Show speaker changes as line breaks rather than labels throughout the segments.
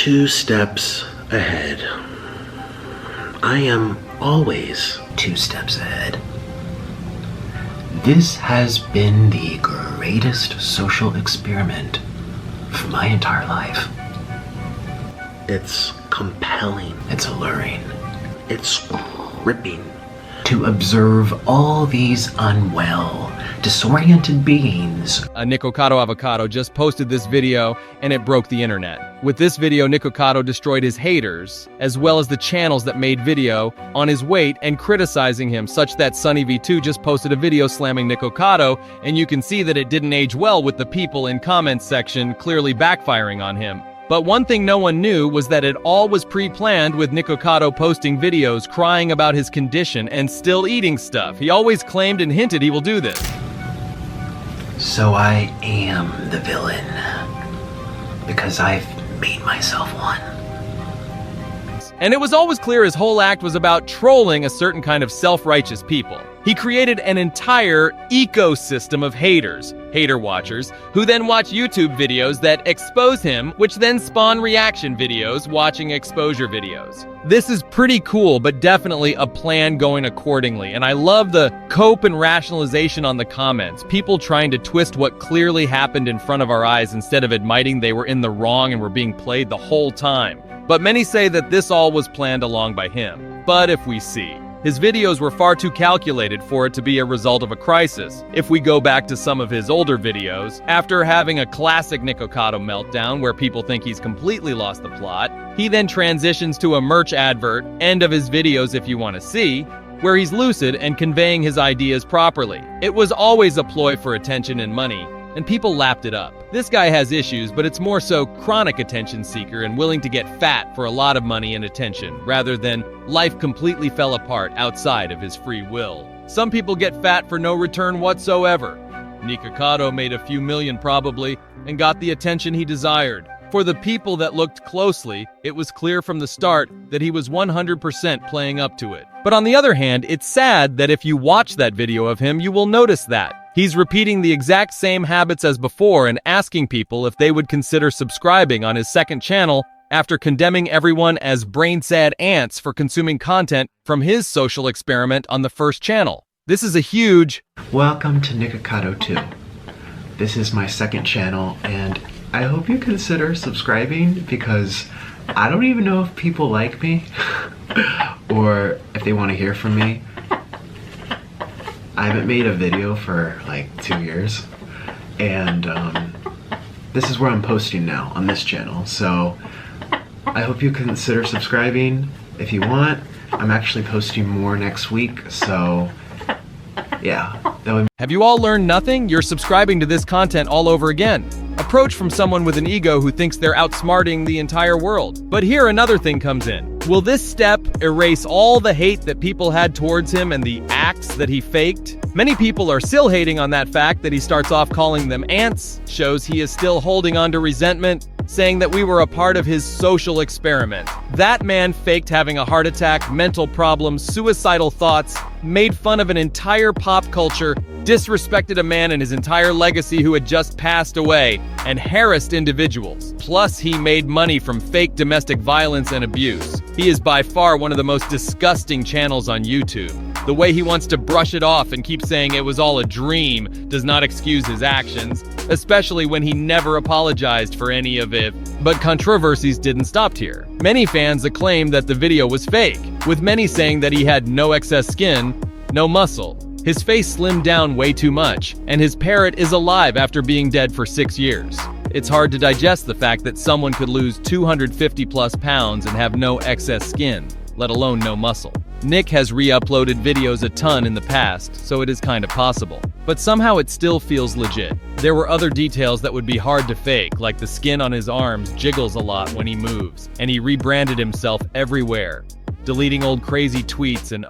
2 steps ahead. I am always 2 steps ahead. This has been the greatest social experiment for my entire life. It's compelling. It's alluring. It's gripping to observe all these unwell, disoriented beings.
Nikocado Avocado just posted this video and it broke the internet. With this video, Nikocado destroyed his haters, as well as the channels that made video on his weight and criticizing him, such that Sunny V2 just posted a video slamming Nikocado, and you can see that it didn't age well with the people in comments section clearly backfiring on him. But one thing no one knew was that it all was pre-planned, with Nikocado posting videos crying about his condition and still eating stuff. He always claimed and hinted he will do this.
So I am the villain, because I've made myself one.
And it was always clear his whole act was about trolling a certain kind of self-righteous people. He created an entire ecosystem of haters, hater watchers, who then watch YouTube videos that expose him, which then spawn reaction videos watching exposure videos. This is pretty cool, but definitely a plan going accordingly. And I love the cope and rationalization on the comments. People trying to twist what clearly happened in front of our eyes instead of admitting they were in the wrong and were being played the whole time. But many say that this all was planned along by him. But if we see, his videos were far too calculated for it to be a result of a crisis. If we go back to some of his older videos, after having a classic Nikocado meltdown where people think he's completely lost the plot, he then transitions to a merch advert, end of his videos if you want to see, where he's lucid and conveying his ideas properly. It was always a ploy for attention and money, and people lapped it up. This guy has issues, but it's more so chronic attention seeker and willing to get fat for a lot of money and attention, rather than life completely fell apart outside of his free will. Some people get fat for no return whatsoever. Nikocado made a few million probably, and got the attention he desired. For the people that looked closely, it was clear from the start that he was 100% playing up to it. But on the other hand, it's sad that if you watch that video of him, you will notice that he's repeating the exact same habits as before and asking people if they would consider subscribing on his second channel after condemning everyone as brain-sad ants for consuming content from his social experiment on the first channel. This is a huge...
Welcome to Nikocado 2. This is my second channel, and I hope you consider subscribing, because I don't even know if people like me or if they want to hear from me. I haven't made a video for like 2 years, and this is where I'm posting now on this channel, so I hope you consider subscribing if you want. I'm actually posting more next week, so yeah.
Have you all learned nothing? You're subscribing to this content all over again. Approach from someone with an ego who thinks they're outsmarting the entire world. But here another thing comes in. Will this step erase all the hate that people had towards him and the acts that he faked? Many people are still hating on that fact that he starts off calling them ants, shows he is still holding on to resentment, saying that we were a part of his social experiment. That man faked having a heart attack, mental problems, suicidal thoughts, made fun of an entire pop culture, disrespected a man and his entire legacy who had just passed away, and harassed individuals. Plus, he made money from fake domestic violence and abuse. He is by far one of the most disgusting channels on YouTube. The way he wants to brush it off and keep saying it was all a dream does not excuse his actions, especially when he never apologized for any of it. But controversies didn't stop here. Many fans acclaimed that the video was fake, with many saying that he had no excess skin, no muscle. His face slimmed down way too much, and his parrot is alive after being dead for 6 years. It's hard to digest the fact that someone could lose 250 plus pounds and have no excess skin, let alone no muscle. Nick has re-uploaded videos a ton in the past, so it is kind of possible. But somehow it still feels legit. There were other details that would be hard to fake, like the skin on his arms jiggles a lot when he moves, and he rebranded himself everywhere, deleting old crazy tweets and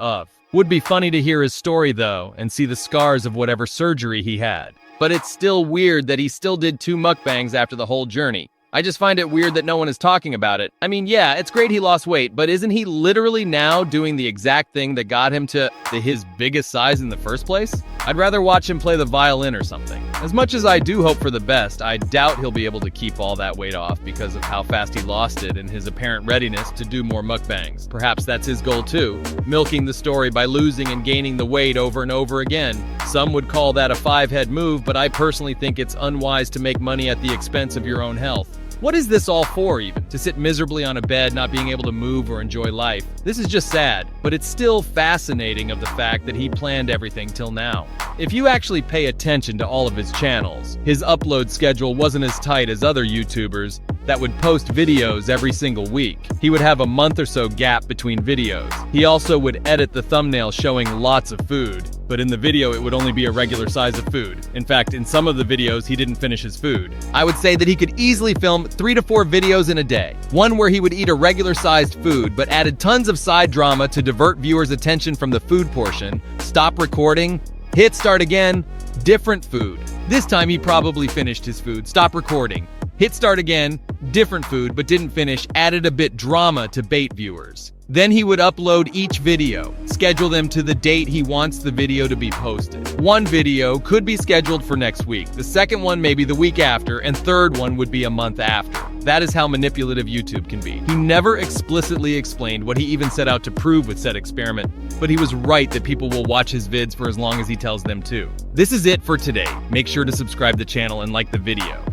Would be funny to hear his story though, and see the scars of whatever surgery he had. But it's still weird that he still did 2 mukbangs after the whole journey. I just find it weird that no one is talking about it. I mean, yeah, it's great he lost weight, but isn't he literally now doing the exact thing that got him to his biggest size in the first place? I'd rather watch him play the violin or something. As much as I do hope for the best, I doubt he'll be able to keep all that weight off because of how fast he lost it and his apparent readiness to do more mukbangs. Perhaps that's his goal too, milking the story by losing and gaining the weight over and over again. Some would call that a five-head move, but I personally think it's unwise to make money at the expense of your own health. What is this all for even? To sit miserably on a bed, not being able to move or enjoy life? This is just sad, but it's still fascinating of the fact that he planned everything till now. If you actually pay attention to all of his channels, his upload schedule wasn't as tight as other YouTubers that would post videos every single week. He would have a month or so gap between videos. He also would edit the thumbnail showing lots of food, but in the video it would only be a regular size of food. In fact, in some of the videos he didn't finish his food. I would say that he could easily film 3 to 4 videos in a day. One where he would eat a regular sized food, but added tons of side drama to divert viewers' attention from the food portion, stop recording, hit start again, different food. This time he probably finished his food, stop recording, hit start again, different food, but didn't finish, added a bit drama to bait viewers. Then he would upload each video, schedule them to the date he wants the video to be posted. One video could be scheduled for next week, the second one maybe the week after, and third one would be a month after. That is how manipulative YouTube can be. He never explicitly explained what he even set out to prove with said experiment, but he was right that people will watch his vids for as long as he tells them to. This is it for today. Make sure to subscribe to the channel and like the video.